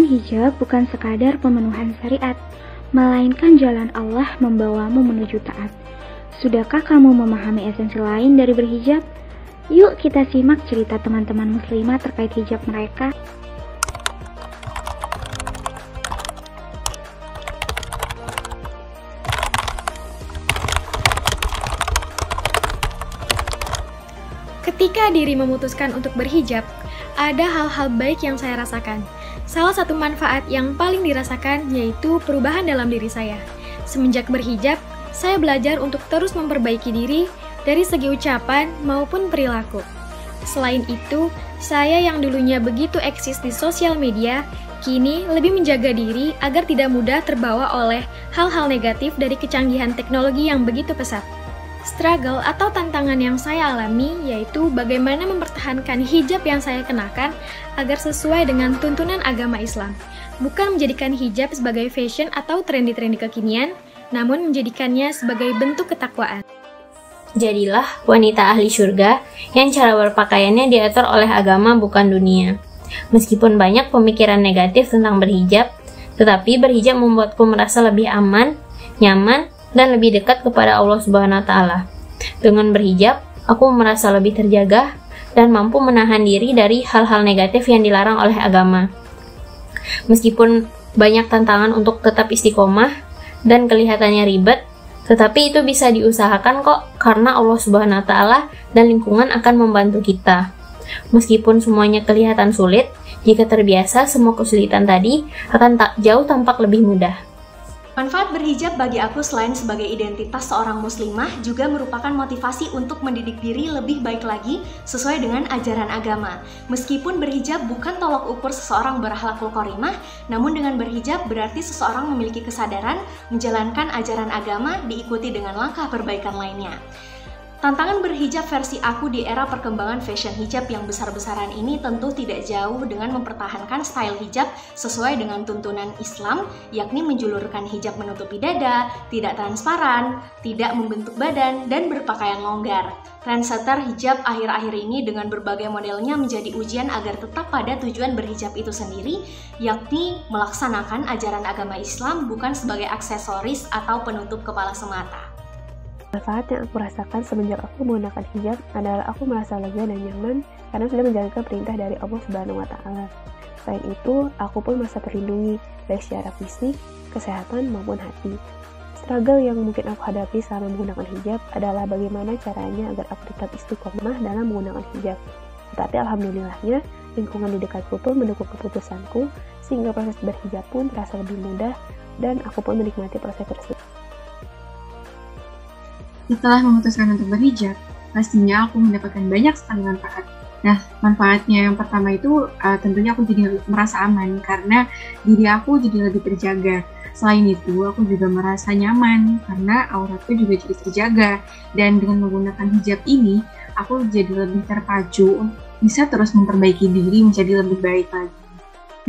hijab bukan sekadar pemenuhan syariat, melainkan jalan Allah membawamu menuju taat. Sudahkah kamu memahami esensi lain dari berhijab? Yuk kita simak cerita teman-teman muslimah terkait hijab mereka. Ketika diri memutuskan untuk berhijab, ada hal-hal baik yang saya rasakan. Salah satu manfaat yang paling dirasakan yaitu perubahan dalam diri saya. Semenjak berhijab, saya belajar untuk terus memperbaiki diri dari segi ucapan maupun perilaku. Selain itu, saya yang dulunya begitu eksis di sosial media, kini lebih menjaga diri agar tidak mudah terbawa oleh hal-hal negatif dari kecanggihan teknologi yang begitu pesat. Struggle atau tantangan yang saya alami yaitu bagaimana mempertahankan hijab yang saya kenakan agar sesuai dengan tuntunan agama Islam. Bukan menjadikan hijab sebagai fashion atau trendy-trendy kekinian, namun menjadikannya sebagai bentuk ketakwaan. Jadilah wanita ahli surga yang cara berpakaiannya diatur oleh agama bukan dunia. Meskipun banyak pemikiran negatif tentang berhijab, tetapi berhijab membuatku merasa lebih aman, nyaman, dan lebih dekat kepada Allah Subhanahu wa Ta'ala. Dengan berhijab, aku merasa lebih terjaga dan mampu menahan diri dari hal-hal negatif yang dilarang oleh agama. Meskipun banyak tantangan untuk tetap istiqomah dan kelihatannya ribet, tetapi itu bisa diusahakan kok karena Allah Subhanahu wa Ta'ala dan lingkungan akan membantu kita. Meskipun semuanya kelihatan sulit, jika terbiasa semua kesulitan tadi akan jauh tampak lebih mudah. Manfaat berhijab bagi aku selain sebagai identitas seorang muslimah juga merupakan motivasi untuk mendidik diri lebih baik lagi sesuai dengan ajaran agama. Meskipun berhijab bukan tolak ukur seseorang berakhlakul karimah, namun dengan berhijab berarti seseorang memiliki kesadaran menjalankan ajaran agama diikuti dengan langkah perbaikan lainnya. Tantangan berhijab versi aku di era perkembangan fashion hijab yang besar-besaran ini tentu tidak jauh dengan mempertahankan style hijab sesuai dengan tuntunan Islam, yakni menjulurkan hijab menutupi dada, tidak transparan, tidak membentuk badan, dan berpakaian longgar. Trendsetter hijab akhir-akhir ini dengan berbagai modelnya menjadi ujian agar tetap pada tujuan berhijab itu sendiri, yakni melaksanakan ajaran agama Islam bukan sebagai aksesoris atau penutup kepala semata. Manfaat yang aku rasakan semenjak aku menggunakan hijab adalah aku merasa lega dan nyaman karena sudah menjalankan perintah dari Allah Subhanahu wa Ta'ala. Selain itu, aku pun merasa terlindungi baik secara fisik, kesehatan maupun hati. Struggle yang mungkin aku hadapi selama menggunakan hijab adalah bagaimana caranya agar aku tetap istiqomah dalam menggunakan hijab. Tetapi alhamdulillahnya, lingkungan di dekatku pun mendukung keputusanku sehingga proses berhijab pun terasa lebih mudah dan aku pun menikmati proses tersebut. Setelah memutuskan untuk berhijab, pastinya aku mendapatkan banyak sekali manfaat. Nah, manfaatnya yang pertama itu tentunya aku jadi merasa aman karena diri aku jadi lebih terjaga. Selain itu, aku juga merasa nyaman karena auratku juga jadi terjaga. Dan dengan menggunakan hijab ini, aku jadi lebih terpacu, bisa terus memperbaiki diri menjadi lebih baik lagi.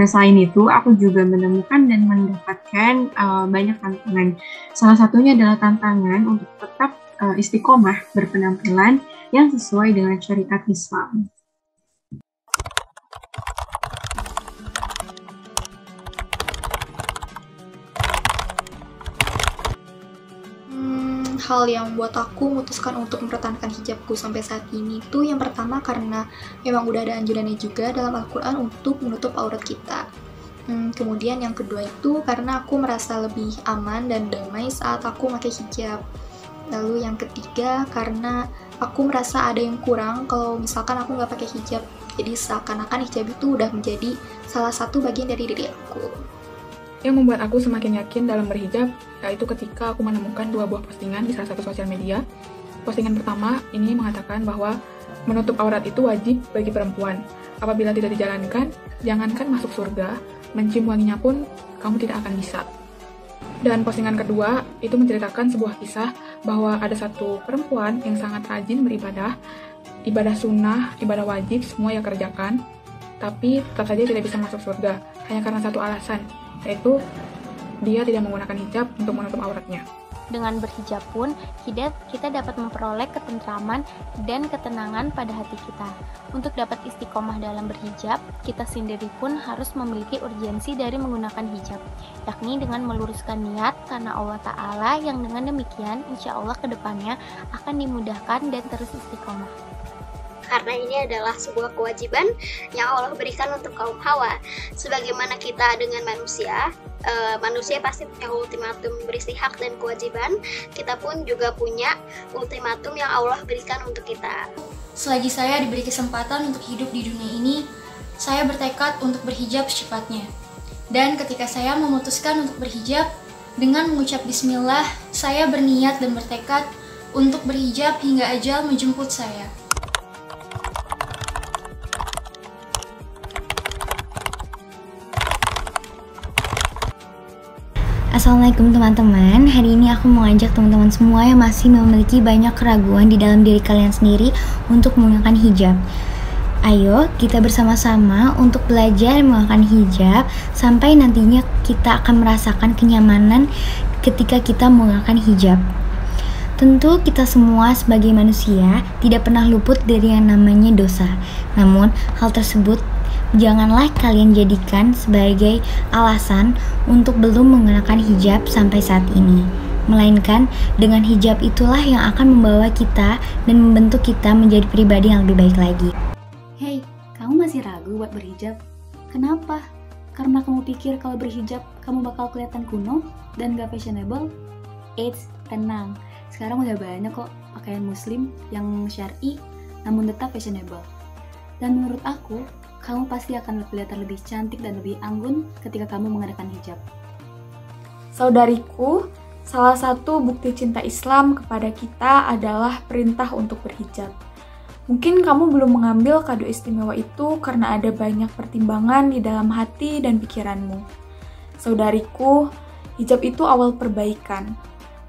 Nah, selain itu, aku juga menemukan dan mendapatkan banyak tantangan. Salah satunya adalah tantangan untuk tetap istiqomah berpenampilan yang sesuai dengan syariat Islam. Hal yang buat aku memutuskan untuk mempertahankan hijabku sampai saat ini tuh yang pertama karena memang udah ada anjurannya juga dalam Al-Quran untuk menutup aurat kita. Kemudian yang kedua itu karena aku merasa lebih aman dan damai saat aku pakai hijab. Lalu yang ketiga karena aku merasa ada yang kurang kalau misalkan aku nggak pakai hijab. Jadi seakan-akan hijab itu udah menjadi salah satu bagian dari diri aku. Yang membuat aku semakin yakin dalam berhijab yaitu ketika aku menemukan dua buah postingan di salah satu sosial media. Postingan pertama ini mengatakan bahwa menutup aurat itu wajib bagi perempuan. Apabila tidak dijalankan, jangankan masuk surga, mencium wanginya pun kamu tidak akan bisa. Dan postingan kedua itu menceritakan sebuah kisah bahwa ada satu perempuan yang sangat rajin beribadah, ibadah sunnah, ibadah wajib, semua ia kerjakan, tapi tetap saja tidak bisa masuk surga, hanya karena satu alasan, yaitu dia tidak menggunakan hijab untuk menutup auratnya. Dengan berhijab pun, kita dapat memperoleh ketentraman dan ketenangan pada hati kita. Untuk dapat istiqomah dalam berhijab, kita sendiri pun harus memiliki urgensi dari menggunakan hijab, yakni dengan meluruskan niat karena Allah Ta'ala yang dengan demikian insya Allah kedepannya akan dimudahkan dan terus istiqomah. Karena ini adalah sebuah kewajiban yang Allah berikan untuk kaum Hawa. Sebagaimana kita dengan manusia pasti punya ultimatum berisi hak dan kewajiban, kita pun juga punya ultimatum yang Allah berikan untuk kita. Selagi saya diberi kesempatan untuk hidup di dunia ini, saya bertekad untuk berhijab secepatnya. Dan ketika saya memutuskan untuk berhijab, dengan mengucap bismillah, saya berniat dan bertekad untuk berhijab hingga ajal menjemput saya. Assalamualaikum teman-teman, hari ini aku mau ajak teman-teman semua yang masih memiliki banyak keraguan di dalam diri kalian sendiri untuk menggunakan hijab. Ayo kita bersama-sama untuk belajar menggunakan hijab sampai nantinya kita akan merasakan kenyamanan ketika kita menggunakan hijab. Tentu kita semua sebagai manusia tidak pernah luput dari yang namanya dosa. Namun hal tersebut janganlah kalian jadikan sebagai alasan untuk belum mengenakan hijab sampai saat ini. Melainkan dengan hijab itulah yang akan membawa kita dan membentuk kita menjadi pribadi yang lebih baik lagi. Hey, kamu masih ragu buat berhijab? Kenapa? Karena kamu pikir kalau berhijab kamu bakal kelihatan kuno dan gak fashionable? Eits, tenang. Sekarang udah banyak kok pakaian muslim yang syar'i namun tetap fashionable. Dan menurut aku, kamu pasti akan kelihatan lebih cantik dan lebih anggun ketika kamu mengadakan hijab. Saudariku, salah satu bukti cinta Islam kepada kita adalah perintah untuk berhijab. Mungkin kamu belum mengambil kado istimewa itu karena ada banyak pertimbangan di dalam hati dan pikiranmu. Saudariku, hijab itu awal perbaikan.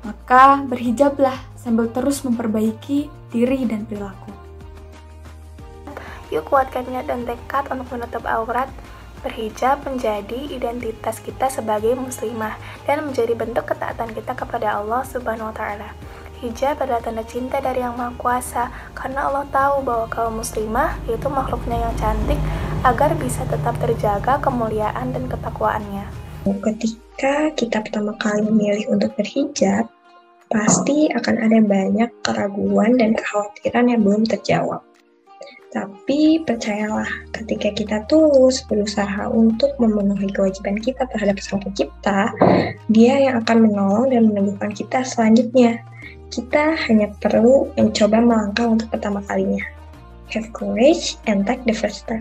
Maka berhijablah sambil terus memperbaiki diri dan perilaku. Yuk kuatkan niat dan tekad untuk menutup aurat. Berhijab menjadi identitas kita sebagai muslimah dan menjadi bentuk ketaatan kita kepada Allah Subhanahu wa Ta'ala. Hijab adalah tanda cinta dari Yang Maha Kuasa karena Allah tahu bahwa kaum muslimah yaitu makhluknya yang cantik agar bisa tetap terjaga kemuliaan dan ketakwaannya. Ketika kita pertama kali memilih untuk berhijab, pasti akan ada banyak keraguan dan kekhawatiran yang belum terjawab. Tapi percayalah, ketika kita tulus berusaha untuk memenuhi kewajiban kita terhadap Sang Pencipta, Dia yang akan menolong dan meneguhkan kita selanjutnya. Kita hanya perlu mencoba melangkah untuk pertama kalinya. Have courage and take the first step.